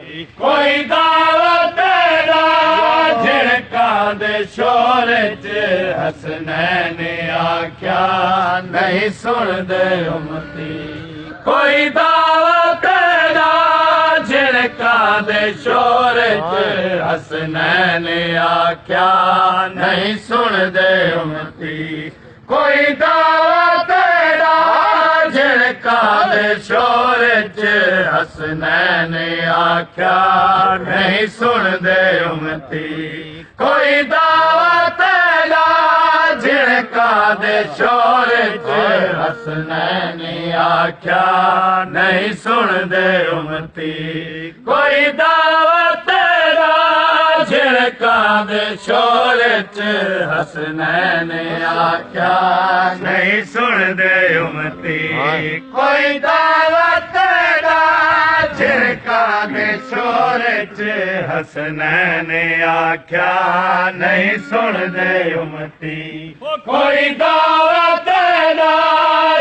कोई दावत दा झिड़का दे शोर च हसनैन आख्या नहीं सुन दे उम्मती। कोई दावत दा झिड़का दे शोर च हसनैन आख्या नहीं सुन दे उम्मती। कोई दावत दा झिड़का दे शोर च हसनैन आख्या नहीं सुन दे उम्मती। कोई दावत दा झिड़का दे शोर च हसनैन आख्या नहीं सुन दे उम्मती। कोई दावत दा झिड़का दे शोर च हसनैन आख्या नहीं सुन दे उम्मती। कोई दावत दा झिड़का दे शोर च हसनैन आख्या नहीं सुन दे उम्मती। कोई दावत दा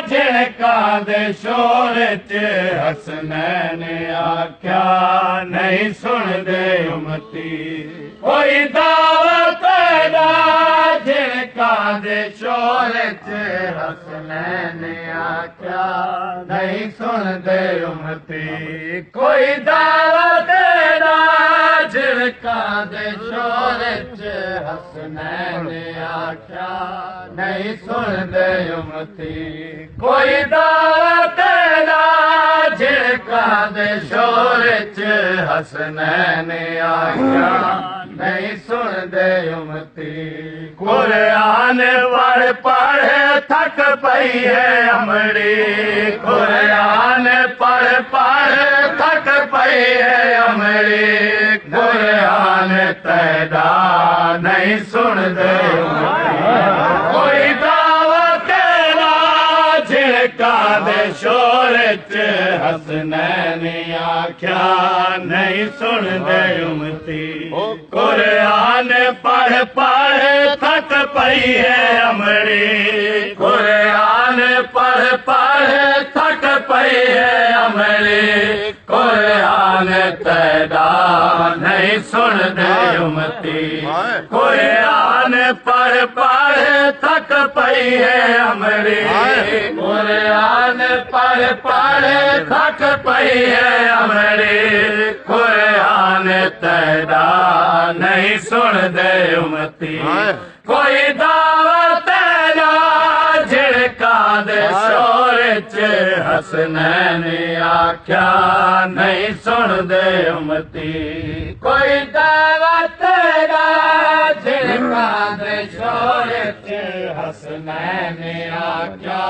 झिड़का दे शोर च हसनैन आख्या नहीं सुन दे उम्मती। कोई दावत दा झिड़का दे शोर च हसनैन आख्या नहीं सुन दे उम्मती। कोई दावत दा झिड़का दे शोर च हसनैन आख्या नहीं सुन दे उम्मती। कोई दावत दा झिड़का दे शोर च हसनैन आख्या नहीं सुन दे उम्मती। कुरान पढ़ थक पई है अमड़ी। कुरान पढ़ थक पई है अमड़ी। कुरान तैदा नहीं सुन दे उम्मती। कोई दावत दा झिड़का दे शोर च हसनैन आख्या नहीं सुन दे उम्मती। कुरान पढ़ थक पई है अमड़ी। कुरान पढ़ थक पई है अमड़ी। कुरान तैदा नहीं सुन दे उम्मती। कुरान पढ़ थक पई है अमड़ी। कुरान पढ़ थक पई है अमड़ी। कुरान तैदा नहीं सुन दे उम्मती। कोई दावत दा झिड़का दे शोर च हसनैन आख्या नहीं सुन दे उम्मती। कोई दावत दा झिड़का दे शोर च हसनैन आख्या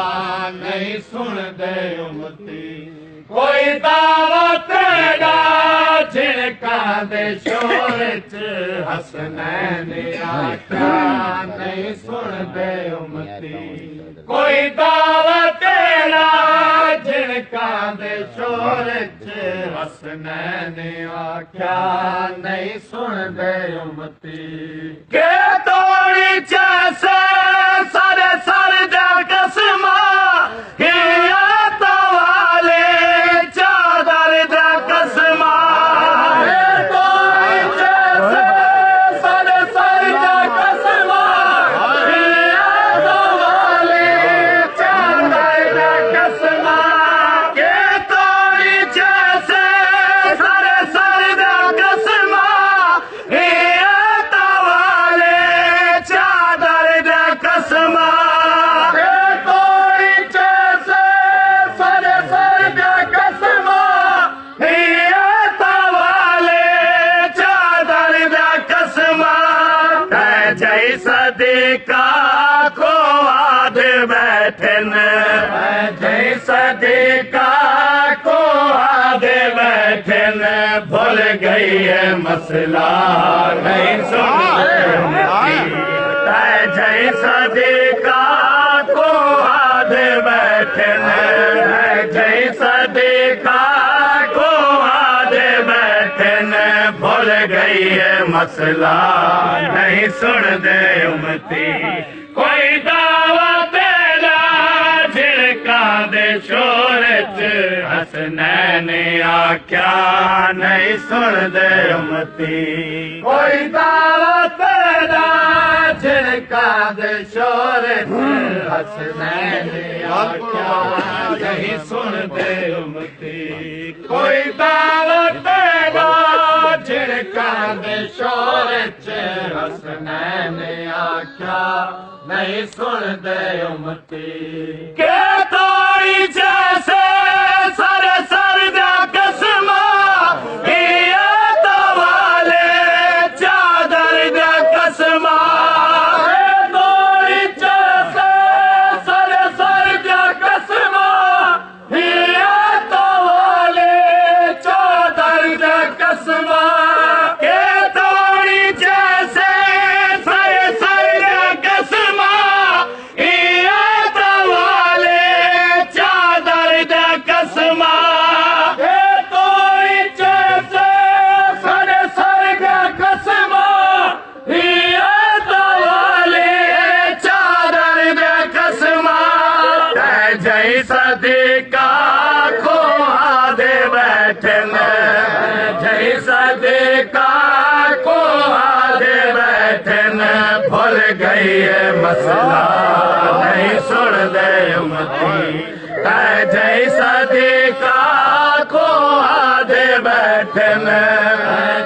नहीं सुन दे उम्मती। कोई दावत दा झिड़का दे शोर च हसनैन आख्या नहीं सुन दे उम्मती। कोई दावत दा झिड़का दे शोर च हसनैन आख्या नहीं सुन दे उम्मती। के तोड़ी जैसे सारे सर दा कसमा हिया तो वाले चादर दा कसमा। सदका को आध बैठन जय सदका को आध बैठन भूल गई है मसला नहीं सुन जय सदका को आध बैठन जय सदका को आध बैठन भूल गई है मसला नहीं सुन दे उम्मती। कोई दावत दा झिड़का दे शोर च हसनैन आख्या नहीं सुनदे उम्मती कोई दावत दा झिड़का दे शोर हसनैन आख्या नहीं सुनदे उम्मती कोई दावत दा झिड़का दे शोर हसनैन आख्या नहीं सुनदे उम्मती के तोड़ी जैसे सर सर दा कसमा ये तो वाले चादर दा कसमा के तोड़ी जैसे सर सर दा कसमा ये तो वाले चादर दा कसमा के तोड़ी जैसे सर सर दा कसमा ये तो वाले चादर दा कसमा के तोड़ी जैसे सर सर दा कसमा ये तो वाले चादर दा कसमा जय सदिका को आदे बैठे जय सदिका को आदे बैठे भूल गई है मसला नहीं सुन दे उम्मती जय सदिका को आदे बैठे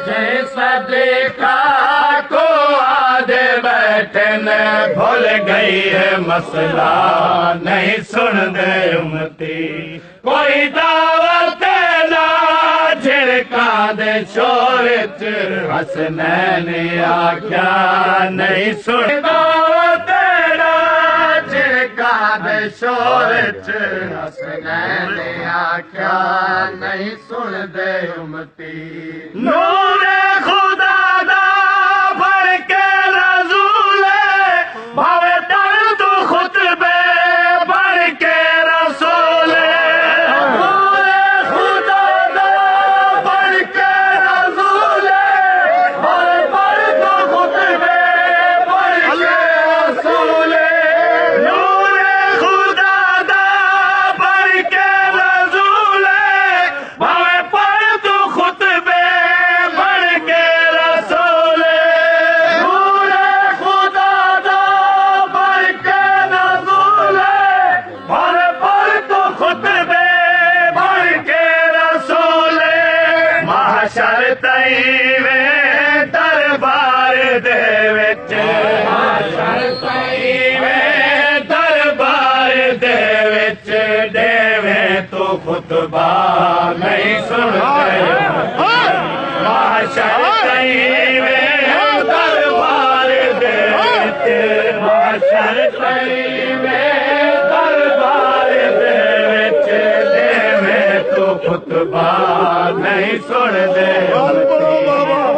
जय सदिका को आदे बैठे भूल गई है मसला नहीं सुन दे उम्मती कोई दावत ना झिड़का दे शोर हसनैन आख्या नहीं सुन दावत ना झिड़का दे शोर हसनैन आख्या नहीं सुन दे उम्मती नूर खुदा दा भर के रसूल भावे तर तू खुतबे भर के रसूल नूर खुदा दा भर के रसूल भावे पर तू खुतबे भर के रसूल नूर खुदा दा भर के रसूल भावे पर तू खुतबे भर के रसूल नूर खुदा दा भर के रसूल भावे पर तू खुतबे भर के रसूल महशर तईवे दरबार दे विच महशर तईवे दरबार दे विच देवे तू खुतबा नहीं सुनदे महशर तईवे दरबार दे विच महशर तईवे दरबार दे विच देवे तू खुतबा नहीं सुनदे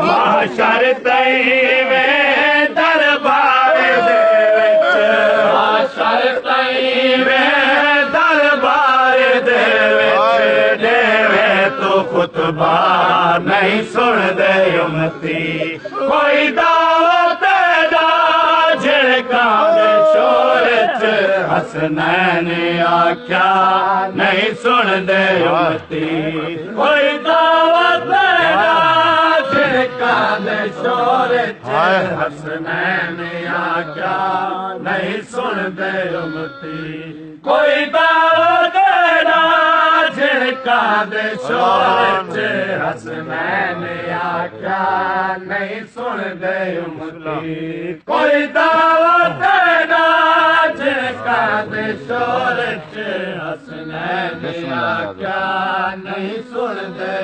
महशर तईवे दरबार दे विच महशर तईवे दरबार दे विच देवे तू खुतबा नहीं सुनदे उम्मती कोई दावत दा झिड़का दे शोर हसनैन आख्या नहीं सुनदे उम्मती कोई दावत दा झिड़का दे शोर हसनैन आख्या नहीं सुनदे उम्मती कोई दावत दा झिड़का दे शोर हसनैन आख्या नहीं सुनदे उम्मती कोई दावत दा झिड़का दे शोर हसनैन आख्या नहीं सुनदे